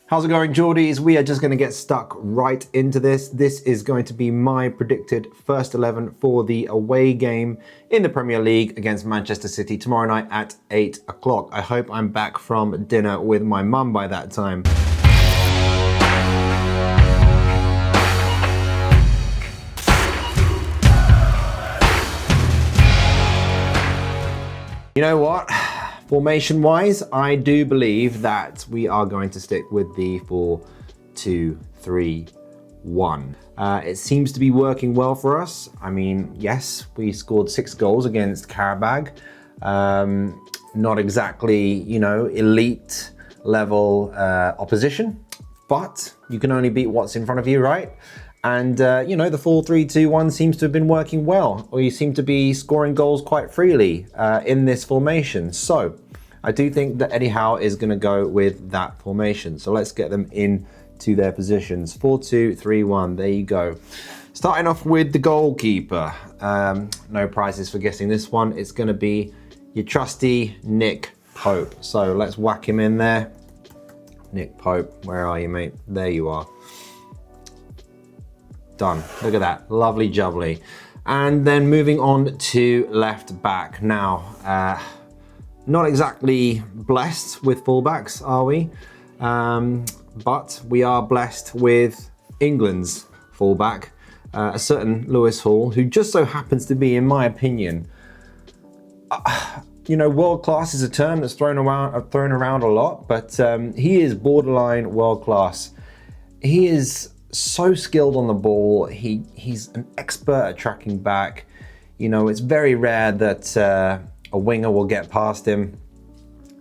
How's it going, Geordies? We are just going to get stuck right into this. This is going to be my predicted first 11 for the away game in the Premier League against Manchester City tomorrow night at 8 o'clock. I hope I'm back from dinner with my mum by that time. You know what? Formation-wise, I do believe that we are going to stick with the 4-2-3-1. It seems to be working well for us. I mean, yes, we scored 6 goals against Karabag. Not exactly, you know, elite level opposition, but you can only beat what's in front of you, right? And, you know, the 4-3-2-1 seems to have been working well. We seem to be scoring goals quite freely in this formation. So I do think that Eddie Howe is going to go with that formation. So let's get them into their positions. 4-2-3-1, there you go. Starting off with the goalkeeper. No prizes for guessing this one. It's going to be your trusty Nick Pope. So let's whack him in there. Nick Pope, where are you, mate? There you are. Done. Look at that. Lovely jubbly. And then moving on to left back. Now, not exactly blessed with fullbacks, are we? But we are blessed with England's fullback, a certain Lewis Hall, who just so happens to be, in my opinion, you know, world class is a term that's thrown around a lot, but he is borderline world class. He is so skilled on the ball. He's an expert at tracking back. You know, it's very rare that a winger will get past him.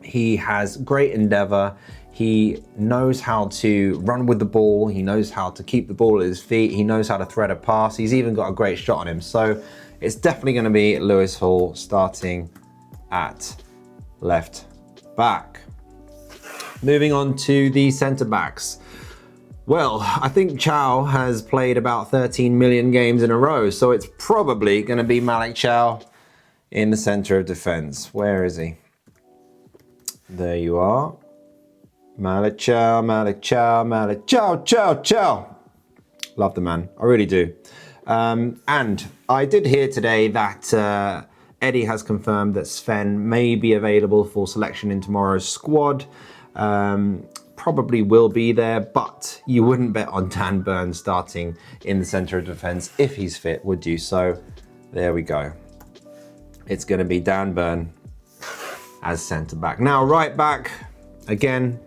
He has great endeavor. He knows how to run with the ball. He knows how to keep the ball at his feet. He knows how to thread a pass. He's even got a great shot on him. So it's definitely going to be Lewis Hall starting at left back. Moving on to the centre backs. Well, I think Chow has played about 13 million games in a row, so it's probably going to be Malik Chow in the centre of defence. Where is he? There you are. Malik Chow, Malik Chow, Malik Chow, Chow, Chow. Love the man, I really do. And I did hear today that Eddie has confirmed that Sven may be available for selection in tomorrow's squad. Probably will be there, but you wouldn't bet on Dan Burn starting in the centre of defence if he's fit, would you? So there we go. It's going to be Dan Burn as centre back. Now right back, again,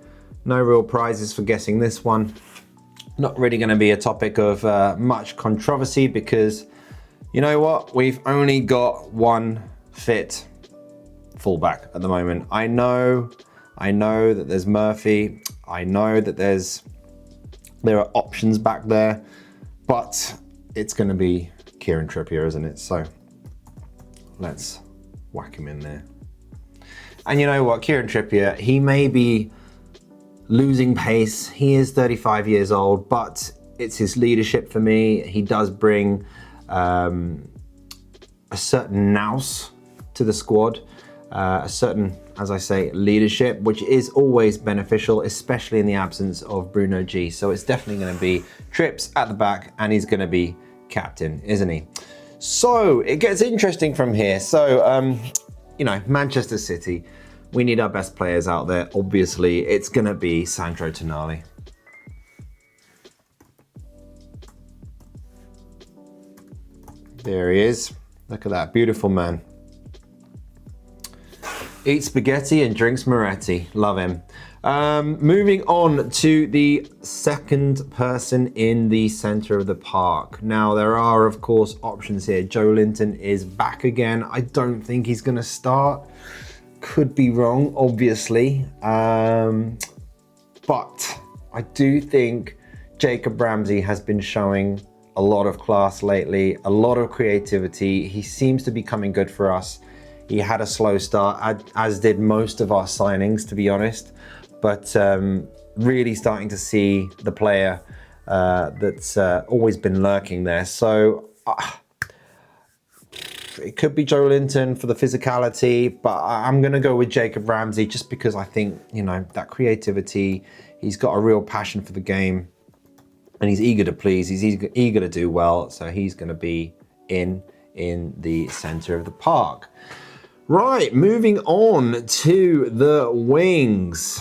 no real prizes for guessing this one. Not really going to be a topic of much controversy because you know what? We've only got one fit fullback at the moment. I know that there's Murphy. I know that there are options back there, but it's going to be Kieran Trippier, isn't it? So let's whack him in there. And you know what? Kieran Trippier, he may be losing pace. He is 35 years old, but it's his leadership for me. He does bring a certain nous to the squad. A certain, as I say, leadership, which is always beneficial, especially in the absence of Bruno G. So it's definitely going to be Trips at the back, and he's going to be captain, isn't he? So it gets interesting from here. So, you know, Manchester City, we need our best players out there. Obviously, it's going to be Sandro Tonali. There he is. Look at that, beautiful man. Eats spaghetti and drinks Moretti. Love him. Moving on to the second person in the centre of the park. Now, there are, of course, options here. Joe Linton is back again. I don't think he's going to start. Could be wrong, obviously. But I do think Jacob Ramsey has been showing a lot of class lately, a lot of creativity. He seems to be coming good for us. He had a slow start, as did most of our signings, to be honest. But really starting to see the player that's always been lurking there. So it could be Joe Linton for the physicality, but I'm going to go with Jacob Ramsey just because I think, you know, that creativity, He's got a real passion for the game, and he's eager to please. He's eager to do well, so he's going to be in the center of the park. Right, moving on to the wings.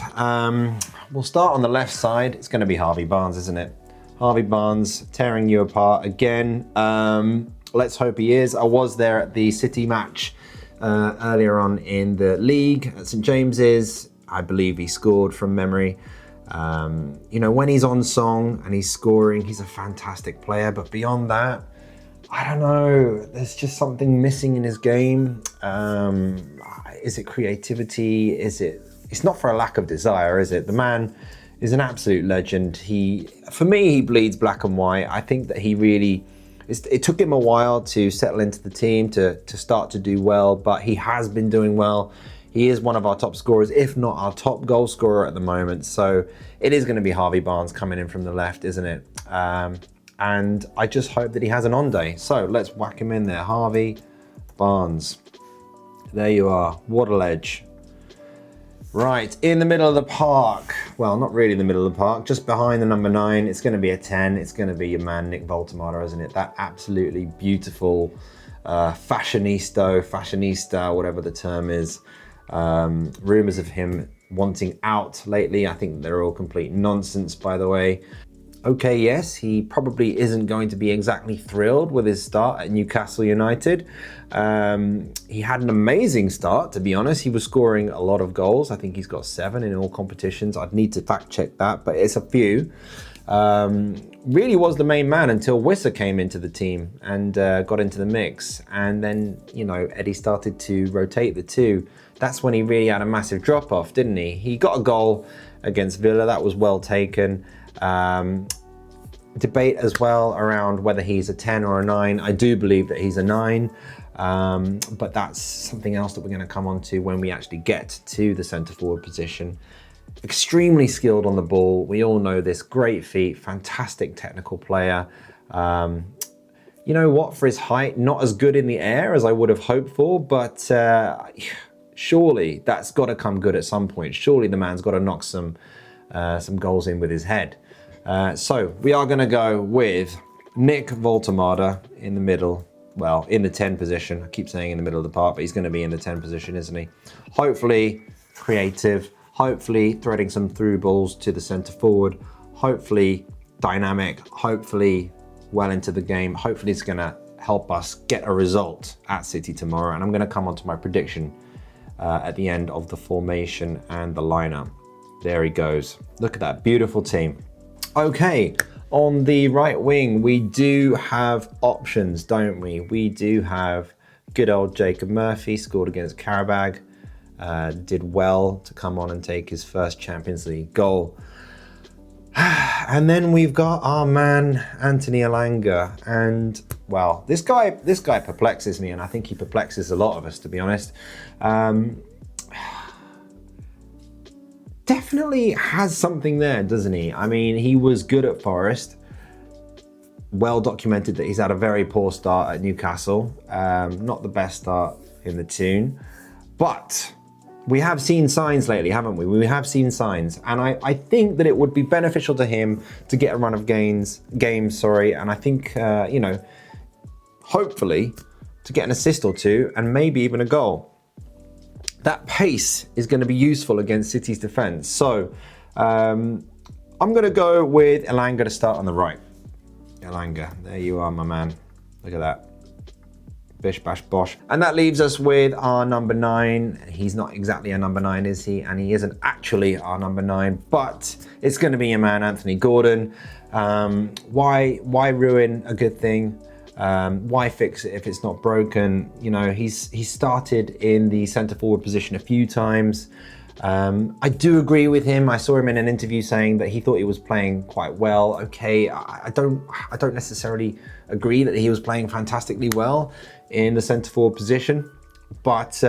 We'll start on the left side. It's going to be Harvey Barnes, isn't it? Harvey Barnes tearing you apart again. Let's hope he is. I was there at the City match earlier on in the league at St James's. I believe he scored from memory. You know, when he's on song and he's scoring, he's a fantastic player. But beyond that, I don't know. There's just something missing in his game. Is it creativity? It's not for a lack of desire, is it? The man is an absolute legend. For me, he bleeds black and white. I think that he really, it took him a while to settle into the team, to start to do well, but he has been doing well. He is one of our top scorers, if not our top goal scorer at the moment. So it is going to be Harvey Barnes coming in from the left, isn't it? And I just hope that he has an on day. So let's whack him in there. Harvey Barnes. There you are. What a ledge. Right, in the middle of the park. Well, not really in the middle of the park, just behind the number 9. It's going to be a 10. It's going to be your man, Nick Voltemada, isn't it? That absolutely beautiful fashionista, whatever the term is. Rumours of him wanting out lately. I think they're all complete nonsense, by the way. Okay, yes, he probably isn't going to be exactly thrilled with his start at Newcastle United. He had an amazing start, to be honest. He was scoring a lot of goals. I think he's got 7 in all competitions. I'd need to fact check that, but it's a few. Really was the main man until Wissa came into the team and got into the mix. And then, you know, Eddie started to rotate the two. That's when he really had a massive drop off, didn't he? He got a goal against Villa. That was well taken. Debate as well around whether he's a 10 or a 9. I do believe that he's a 9, but that's something else that we're going to come on to when we actually get to the centre forward position. Extremely skilled on the ball. We all know this. Great feet, fantastic technical player. You know what, for his height, not as good in the air as I would have hoped for, but surely that's got to come good at some point. Surely the man's got to knock some goals in with his head. So we are going to go with Nick Voltemada in the middle. Well, in the 10 position. I keep saying in the middle of the park, but he's going to be in the 10 position, isn't he? Hopefully creative. Hopefully threading some through balls to the centre forward. Hopefully dynamic. Hopefully well into the game. Hopefully it's going to help us get a result at City tomorrow. And I'm going to come on to my prediction at the end of the formation and the lineup. There he goes. Look at that beautiful team. Okay, on the right wing, we do have options, don't we? We do have good old Jacob Murphy, scored against Karabag. Did well to come on and take his first Champions League goal. And then we've got our man, Anthony Elanga. And, well, this guy perplexes me, and I think he perplexes a lot of us, to be honest. Definitely has something there, doesn't he? I mean, he was good at Forest. Well documented that he's had a very poor start at Newcastle. Not the best start in the tune. But we have seen signs lately, haven't we? We have seen signs. And I think that it would be beneficial to him to get a run of games, and I think, you know, hopefully to get an assist or two and maybe even a goal. That pace is going to be useful against City's defence. So I'm going to go with Elanga to start on the right. Elanga, there you are, my man. Look at that. Bish, bash, bosh. And that leaves us with our number 9. He's not exactly a number 9, is he? And he isn't actually our number 9, but it's going to be your man, Anthony Gordon. Why ruin a good thing? Why fix it if it's not broken? You know, he's started in the centre forward position a few times. I do agree with him. I saw him in an interview saying that he thought he was playing quite well. Okay, I don't necessarily agree that he was playing fantastically well in the centre forward position, but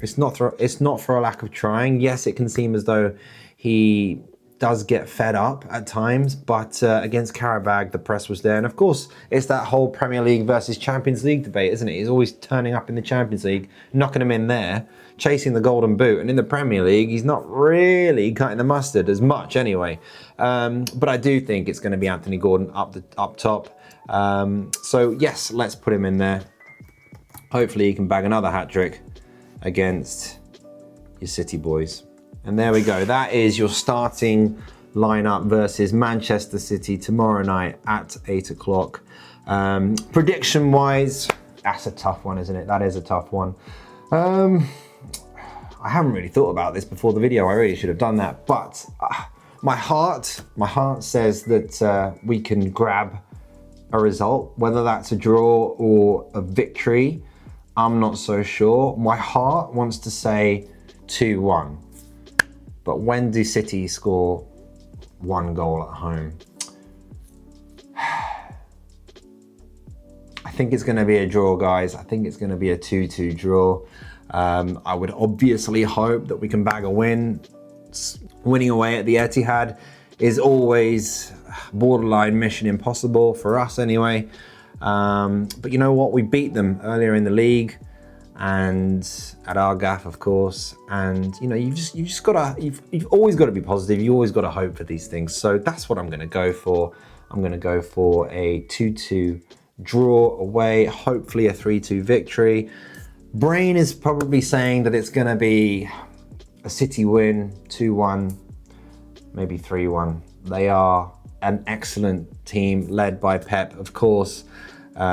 it's not for a lack of trying. Yes, it can seem as though he does get fed up at times, but against Qarabag, the press was there. And of course, it's that whole Premier League versus Champions League debate, isn't it? He's always turning up in the Champions League, knocking them in there, chasing the golden boot. And in the Premier League, he's not really cutting the mustard as much anyway. But I do think it's going to be Anthony Gordon up top. So yes, let's put him in there. Hopefully he can bag another hat-trick against your City boys. And there we go. That is your starting lineup versus Manchester City tomorrow night at 8 o'clock. Prediction-wise, that's a tough one, isn't it? That is a tough one. I haven't really thought about this before the video. I really should have done that. But my heart says that we can grab a result, whether that's a draw or a victory. I'm not so sure. My heart wants to say 2-1. But when do City score 1 goal at home? I think it's going to be a draw, guys. I think it's going to be a 2-2 draw. I would obviously hope that we can bag a win. Winning away at the Etihad is always borderline mission impossible for us anyway. But you know what? We beat them earlier in the league, and at our gaff, of course. And you know, you've always got to be positive. You always got to hope for these things. So that's what I'm going to go for. I'm going to go for a 2-2 draw away. Hopefully a 3-2 victory. Brain is probably saying that it's going to be a City win, 2-1, maybe 3-1. They are an excellent team led by Pep, of course.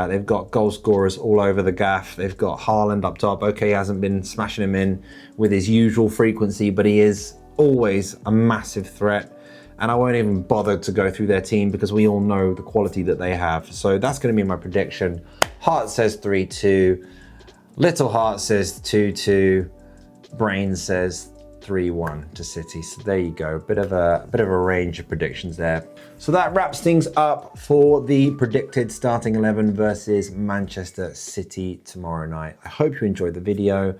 They've got goal scorers all over the gaff. They've got Haaland up top. Okay, he hasn't been smashing him in with his usual frequency, but he is always a massive threat. And I won't even bother to go through their team because we all know the quality that they have. So that's going to be my prediction. Heart says 3-2. Little Heart says 2-2. Brain says 3-1 to City. So there you go. Bit of a range of predictions there. So that wraps things up for the predicted starting 11 versus Manchester City tomorrow night. I hope you enjoyed the video.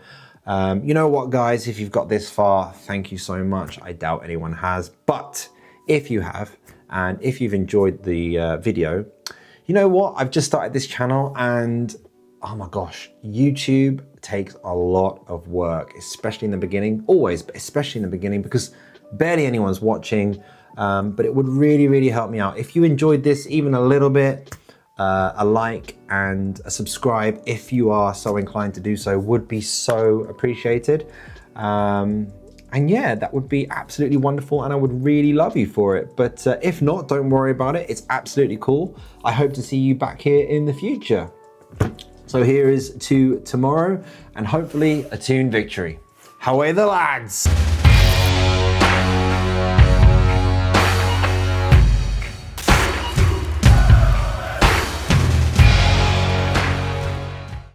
You know what, guys? If you've got this far, thank you so much. I doubt anyone has, but if you have, and if you've enjoyed the video, you know what? I've just started this channel, and oh my gosh, YouTube takes a lot of work, especially in the beginning, always, but especially in the beginning, because barely anyone's watching. But it would really, really help me out. If you enjoyed this even a little bit, a like and a subscribe, if you are so inclined to do so, would be so appreciated. And yeah, that would be absolutely wonderful, and I would really love you for it. But if not, don't worry about it. It's absolutely cool. I hope to see you back here in the future. So here is to tomorrow, and hopefully a 2-1 victory. Away the lads!